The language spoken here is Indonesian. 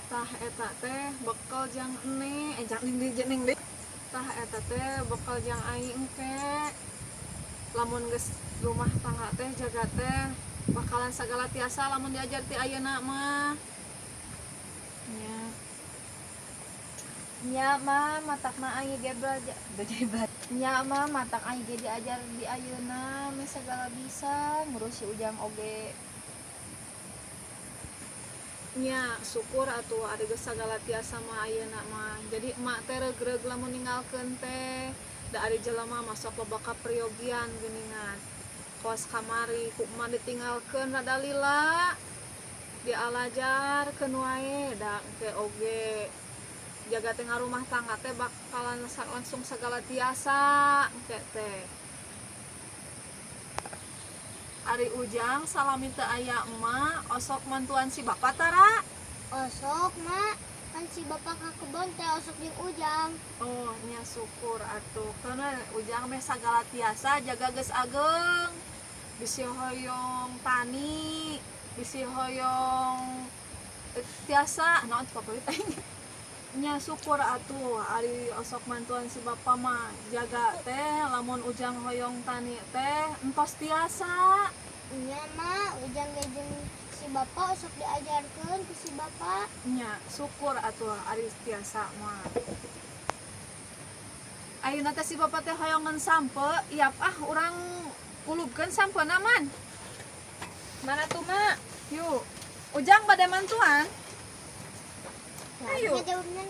Tah eta teh bekal jang jang ning di tah eta teh bekal jang aing engke lamun geus rumah tangga teh jaga teh bakalan sagala tiasa lamun diajar ti ayeuna mah nya. Nya mah matak mah aing ge bejebat. Nya mah matak aing ge diajar di ayeuna mah segala bisa ngurus si Ujang oge. Nya syukur atuh ari geus sagala tiasa mah ayeuna mah. Jadi emak teh regreg lamun ninggalkeun teh da ari jelema masuk loba kapriogian geuningan. Kos kamari ku emak ditinggalkeun rada lila. Dialajarkeun wae da engke oge jaga teh rumah tangga teh bakalan langsung segala tiasa engke teh. Ari Ujang salami teu aya emak osok mantuan si Bapak tara. Osok mak, kan si bapak ka kebon teh osok jeung Ujang. Oh nya syukur atuh karena Ujang meh sagala tiasa jaga geus ageng. Bisi hoyong tani, bisi hoyong tiasa naon favorit aing. Nya syukur atuh ari osok mantuan si Bapak mah jaga teh lamun Ujang hoyong tani teh entos tiasa. Iya mak, Ujang ge jeung si bapak osok diajarkeun ku si bapak. Nya syukur atuh ari tiasa mah. Ayeuna teh si Bapak teh hoyongan sampe, iap urang kulubkeun sampeuna man. Mana tuh mak? Yuk, Ujang bade mantuan. Nah, Ayo. jawabnya